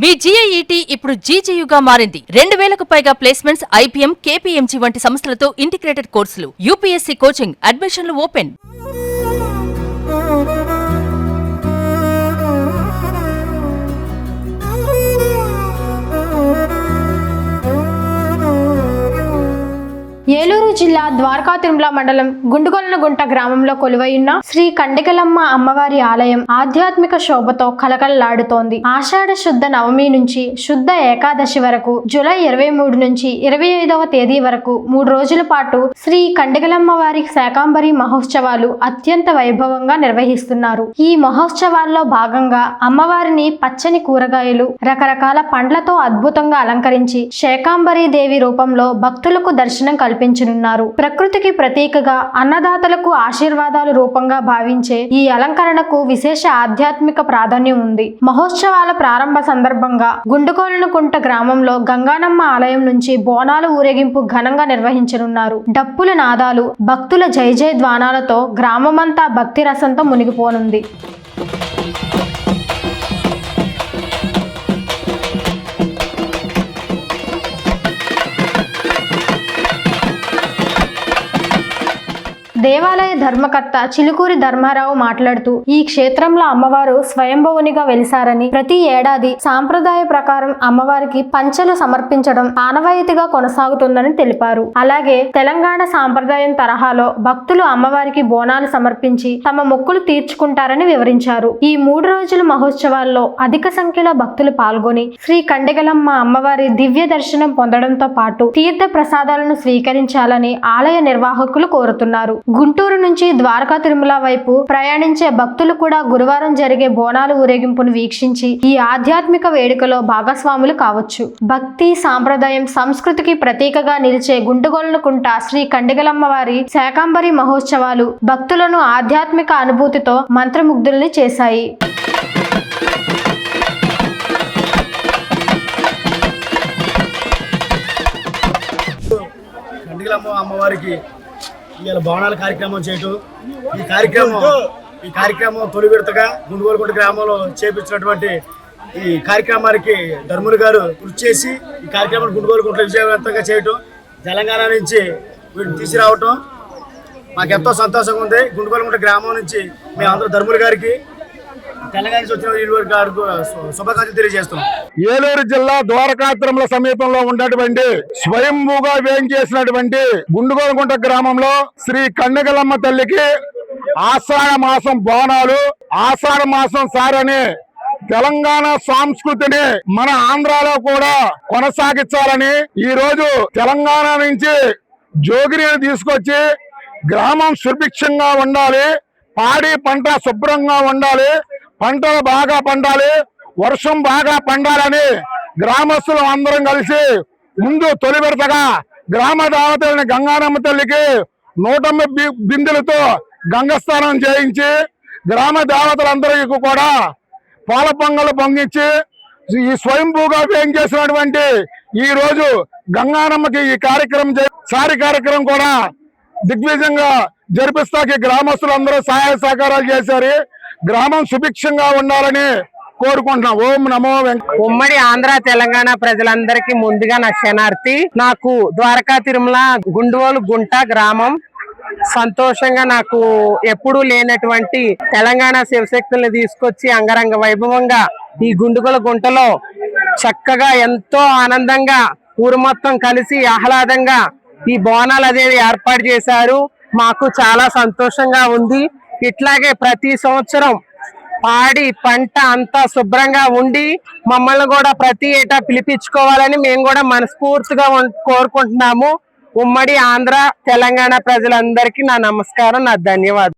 మీ జీఐఈటీ ఇప్పుడు జీజేయుగా మారింది. 2000కు పైగా ప్లేస్మెంట్స్, ఐపీఎం, కేపీఎంజీ వంటి సంస్థలతో ఇంటిగ్రేటెడ్ కోర్సులు. యూపీఎస్సీ కోచింగ్, అడ్మిషన్లు ఓపెన్. ఏలూరు జిల్లా ద్వారకా తిరుమల మండలం గుండుగొలనగుంట గ్రామంలో కొలువైయున్న శ్రీ కండిగలమ్మ అమ్మవారి ఆలయం ఆధ్యాత్మిక శోభతో కలకలలాడుతోంది. ఆషాఢ శుద్ధ నవమి నుంచి శుద్ధ ఏకాదశి వరకు జూలై 23 నుంచి 25వ తేదీ వరకు 3 రోజుల పాటు శ్రీ కండిగలమ్మ వారి శాకాంబరి మహోత్సవాలు అత్యంత వైభవంగా నిర్వహిస్తున్నారు. ఈ మహోత్సవాల్లో భాగంగా అమ్మవారిని పచ్చని కూరగాయలు, రకరకాల పండ్లతో అద్భుతంగా అలంకరించి శాకాంబరి దేవి రూపంలో భక్తులకు దర్శనం కల్పించనున్నారు. ప్రకృతికి ప్రతీకగా, అన్నదాతలకు ఆశీర్వాదాలు రూపంగా భావించే ఈ అలంకరణకు విశేష ఆధ్యాత్మిక ప్రాధాన్యం ఉంది. మహోత్సవాల ప్రారంభ సందర్భంగా గుండుగొలనగుంట గ్రామంలో గంగానమ్మ ఆలయం నుంచి బోనాల ఊరేగింపు ఘనంగా నిర్వహించనున్నారు. డప్పుల నాదాలు, భక్తుల జై జై ధ్వానాలతో గ్రామమంతా భక్తి రసంతో మునిగిపోనుంది. దేవాలయ ధర్మకర్త చిలుకూరి ధర్మారావు మాట్లాడుతూ, ఈ క్షేత్రంలో అమ్మవారు స్వయంభవునిగా వెలిసారని, ప్రతి ఏడాది సాంప్రదాయ ప్రకారం అమ్మవారికి పంచలు సమర్పించడం ఆనవాయితీగా కొనసాగుతుందని తెలిపారు. అలాగే తెలంగాణ సాంప్రదాయం తరహాలో భక్తులు అమ్మవారికి బోనాలు సమర్పించి తమ మొక్కులు తీర్చుకుంటారని వివరించారు. ఈ 3 రోజుల మహోత్సవాల్లో అధిక సంఖ్యలో భక్తులు పాల్గొని శ్రీ కండిగలమ్మ అమ్మవారి దివ్య దర్శనం పొందడంతో పాటు తీర్థ ప్రసాదాలను స్వీకరించాలని ఆలయ నిర్వాహకులు కోరుతున్నారు. గుంటూరు నుంచి ద్వారకా తిరుమల వైపు ప్రయాణించే భక్తులు కూడా గురువారం జరిగే బోనాల ఊరేగింపును వీక్షించి ఈ ఆధ్యాత్మిక వేడుకలో భాగస్వాములు కావచ్చు. భక్తి, సాంప్రదాయం, సంస్కృతికి ప్రతీకగా నిలిచే గుండుగొలనగుంట శ్రీ కండిగలమ్మ వారి శాకాంబరి మహోత్సవాలు భక్తులను ఆధ్యాత్మిక అనుభూతితో మంత్రముగ్ధుల్ని చేశాయి. కండిగలమ్మ అమ్మవారికి ఇవాళ భవనాల కార్యక్రమం చేయటం, ఈ కార్యక్రమం తొలి విడతగా గుండుగొలనగుంట గ్రామంలో చేపించినటువంటి ఈ కార్యక్రమానికి ధర్ములు గారు కృషి చేసి ఈ కార్యక్రమాన్ని గుండుగొలనగుంట విజయవంతంగా చేయటం, తెలంగాణ నుంచి వీటిని తీసుకురావటం మాకు ఎంతో సంతోషంగా ఉంది. గుండుగొలనగుంట గ్రామం నుంచి మేము అందరూ ధర్ములు గారికి, తెలంగాణ నుంచి వచ్చిన శుభాకాంక్షలు తెలియజేస్తున్నాం. ఏలూరు జిల్లా ద్వారకా తిరుమల సమీపంలో ఉన్నటువంటి స్వయంభూగా వేయించేసినటువంటి గుండుగొలనగుంట గ్రామంలో శ్రీ కండిగలమ్మ తల్లికి ఆషాఢ మాసం బోనాలు, ఆషాఢ మాసం సారని తెలంగాణ సంస్కృతిని మన ఆంధ్రాలో కూడా కొనసాగించాలని ఈ రోజు తెలంగాణ నుంచి జోగిరిని తీసుకొచ్చి గ్రామం సుభిక్షంగా ఉండాలి, పాడి పంట శుభ్రంగా ఉండాలి, పంటలు బాగా పండాలి, వర్షం బాగా పండాలని గ్రామస్తులు అందరం కలిసి ముందు తొలి విడతగా గ్రామ దేవతలని గంగానమ్మ తల్లికి 109 బిందెలతో గంగస్నానం చేయించి గ్రామ దేవతలందరికీ కూడా పాల పొంగలు పొంగించి ఈ స్వయంభూగా వేయించేసినటువంటి ఈ రోజు గంగానమ్మకి ఈ కార్యక్రమం కూడా దిగ్విజయంగా జరిపిస్తాకి గ్రామస్తులందరూ సహాయ సహకారాలు చేశారు. గ్రామం సుభిక్షంగా ఉండాలని కోరుకుంటున్నాం. ఓం నమో ఉమ్మడి ఆంధ్ర తెలంగాణ ప్రజలందరికీ ముందుగా నా శనార్థి. నాకు ద్వారకా తిరుమల గుండుగొలనగుంట గ్రామం సంతోషంగా, నాకు ఎప్పుడూ లేనటువంటి తెలంగాణ శివశక్తుల్ని తీసుకొచ్చి అంగరంగ వైభవంగా ఈ గుండుగొలనగుంటలో చక్కగా ఎంతో ఆనందంగా ఊరు మొత్తం కలిసి ఆహ్లాదంగా ఈ బోనాలు అదేవి ఏర్పాటు చేశారు. మాకు చాలా సంతోషంగా ఉంది. ఇట్లాగే ప్రతి సంవత్సరం పాడి పంట అంతా శుభ్రంగా ఉండి మమ్మల్ని కూడా ప్రతి ఏటా పిలిపించుకోవాలని మేము కూడా మనస్ఫూర్తిగా కోరుకుంటున్నాము. ఉమ్మడి ఆంధ్ర తెలంగాణ ప్రజలందరికీ నా నమస్కారం, నా ధన్యవాదాలు.